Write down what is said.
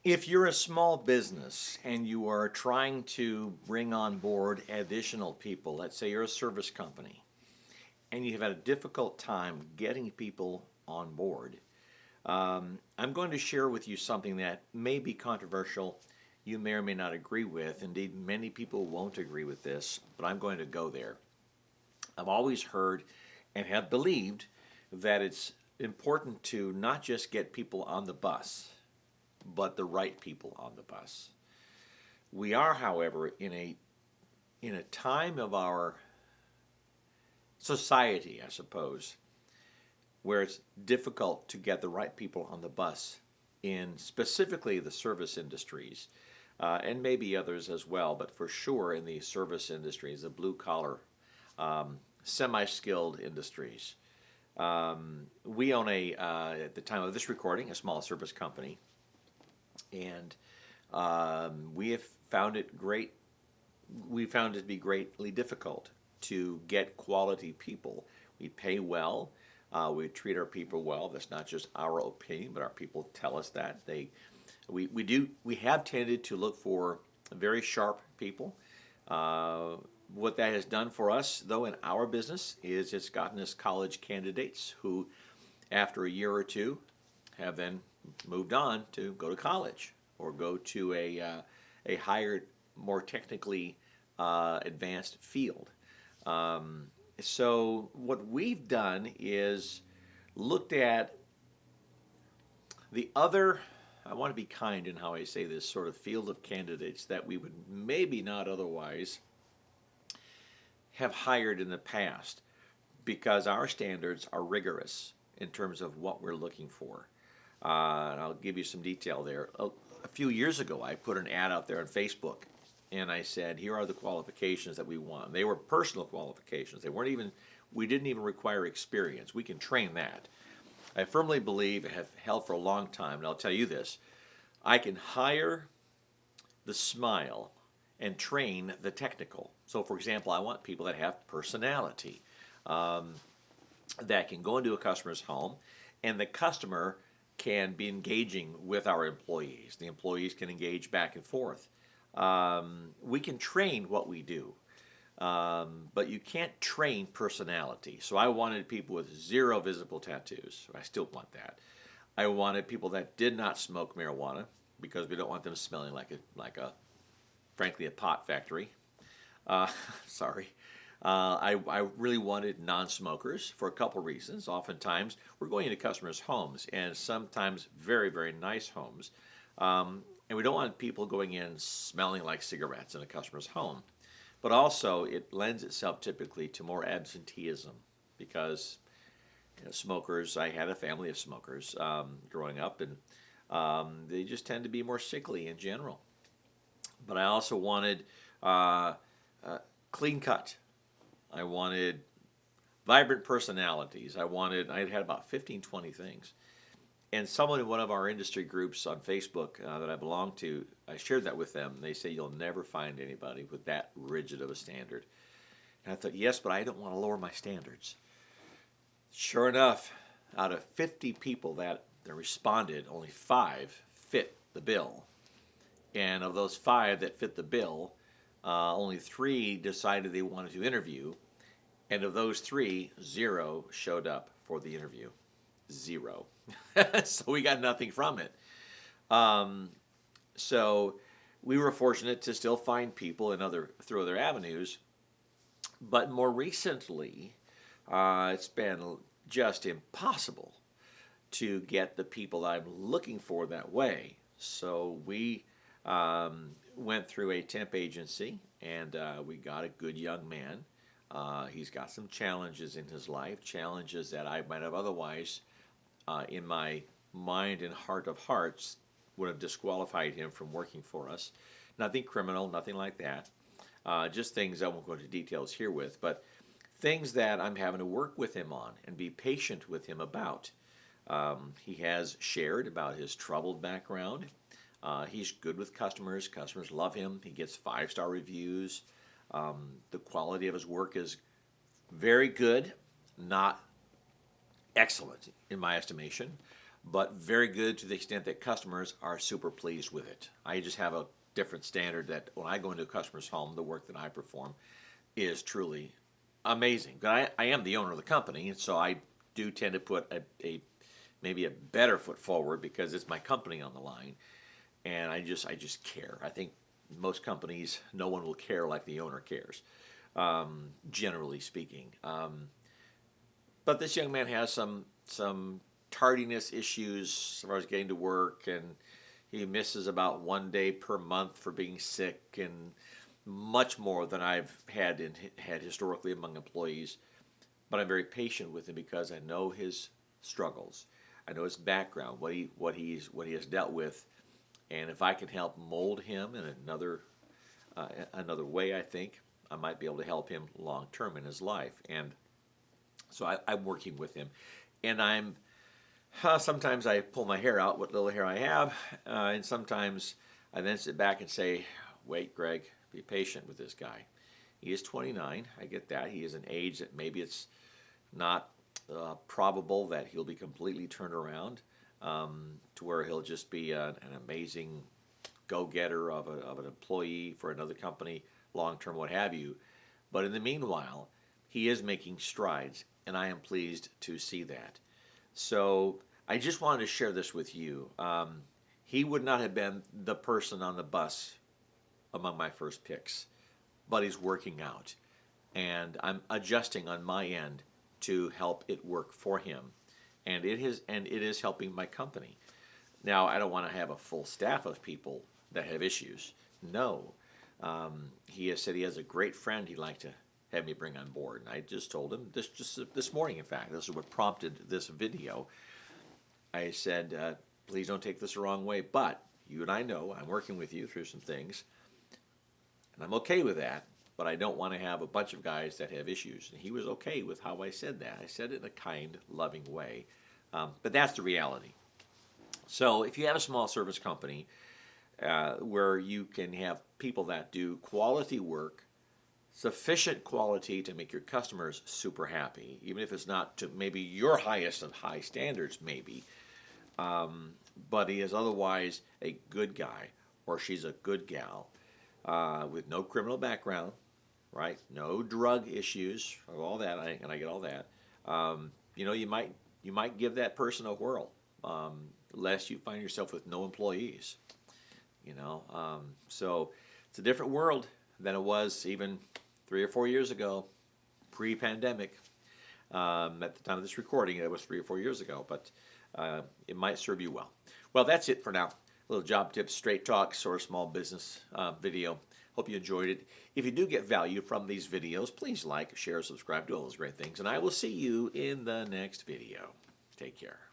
If you're a small business and you are trying to bring on board additional people, let's say you're a service company, and you've had a difficult time getting people on board, I'm going to share with you something that may be controversial. You may or may not agree with. Indeed, many people won't agree with this, but I'm going to go there. I've always heard and have believed that it's important to not just get people on the bus, but the right people on the bus. We are, however, in a time of our society, I suppose, where it's difficult to get the right people on the bus in specifically the service industries, and maybe others as well, but for sure in the service industries, the blue collar, semi skilled industries. We own at the time of this recording, a small service company, and we have found it great. We found it to be greatly difficult to get quality people. We pay well. We treat our people well. That's not just our opinion, but our people tell us that. We have tended to look for very sharp people. What that has done for us, though, in our business is it's gotten us college candidates who, after a year or two, have then moved on to go to college or go to a higher, more technically advanced field. So what we've done is looked at the other, I want to be kind in how I say this, sort of field of candidates that we would maybe not otherwise have hired in the past because our standards are rigorous in terms of what we're looking for. And I'll give you some detail there. A few years ago, I put an ad out there on Facebook and I said, here are the qualifications that we want. They were personal qualifications. We didn't even require experience. We can train that. I firmly believe, and have held for a long time, and I'll tell you this, I can hire the smile and train the technical. So, for example, I want people that have personality, that can go into a customer's home, and the customer can be engaging with our employees. The employees can engage back and forth. We can train what we do, but you can't train personality. So I wanted people with zero visible tattoos. I still want that. I wanted people that did not smoke marijuana because we don't want them smelling like a frankly a pot factory. Sorry. I really wanted non-smokers for a couple reasons. Oftentimes, we're going into customers' homes, and sometimes very, very nice homes. And we don't want people going in smelling like cigarettes in a customer's home. But also, it lends itself typically to more absenteeism because smokers, I had a family of smokers growing up, and they just tend to be more sickly in general. But I also wanted clean cut. I wanted vibrant personalities. I had about 15, 20 things. And someone in one of our industry groups on Facebook that I belong to, I shared that with them. And they say, you'll never find anybody with that rigid of a standard. And I thought, yes, but I don't want to lower my standards. Sure enough, out of 50 people that responded, only 5 fit the bill. And of those 5 that fit the bill, only 3 decided they wanted to interview. And of those 3, 0 showed up for the interview. 0. So we got nothing from it. So we were fortunate to still find people through other avenues. But more recently, it's been just impossible to get the people I'm looking for that way. So we went through a temp agency, and we got a good young man. He's got some challenges in his life, challenges that I might have otherwise, in my mind and heart of hearts, would have disqualified him from working for us. Nothing criminal, nothing like that. Just things I won't go into details here with, but things that I'm having to work with him on and be patient with him about. He has shared about his troubled background. He's good with customers. Customers love him. He gets 5-star reviews. The quality of his work is very good, not excellent in my estimation. but very good to the extent that customers are super pleased with it. I just have a different standard that when I go into a customer's home, the work that I perform is truly amazing. But I am the owner of the company, and so I do tend to put a maybe a better foot forward because it's my company on the line, and I just care. I think most companies, no one will care like the owner cares, generally speaking. But this young man has some tardiness issues as far as getting to work, and he misses about 1 day per month for being sick, and much more than I've had historically among employees. But I'm very patient with him because I know his struggles, I know his background, what he has dealt with, and if I can help mold him in another way, I think I might be able to help him long term in his life. And so I'm working with him, and sometimes I pull my hair out, what little hair I have, and sometimes I then sit back and say, "Wait, Greg, be patient with this guy. He is 29. I get that. He is an age that maybe it's not probable that he'll be completely turned around to where he'll just be an amazing go-getter of an employee for another company, long-term, what have you. But in the meanwhile, he is making strides, and I am pleased to see that. So I just wanted to share this with you. He would not have been the person on the bus among my first picks, but he's working out, and I'm adjusting on my end to help it work for him, and it is helping my company. Now, I don't want to have a full staff of people that have issues. No, he has said he has a great friend he'd like to have me bring on board, and I just told him this morning. In fact, this is what prompted this video. I said, please don't take this the wrong way, but you and I know I'm working with you through some things, and I'm okay with that, but I don't want to have a bunch of guys that have issues. And he was okay with how I said that. I said it in a kind, loving way. But that's the reality. So if you have a small service company where you can have people that do quality work, sufficient quality to make your customers super happy, even if it's not to maybe your highest of high standards, maybe, but he is otherwise a good guy or she's a good gal with no criminal background, right? No drug issues, all that, and I get all that. You might give that person a whirl, lest you find yourself with no employees. So it's a different world than it was even 3 or 4 years ago, pre-pandemic. At the time of this recording, it was 3 or 4 years ago, but it might serve you well. Well, that's it for now. A little job tips, straight talk, sort of small business video. Hope you enjoyed it. If you do get value from these videos, please like, share, subscribe, do all those great things, and I will see you in the next video. Take care.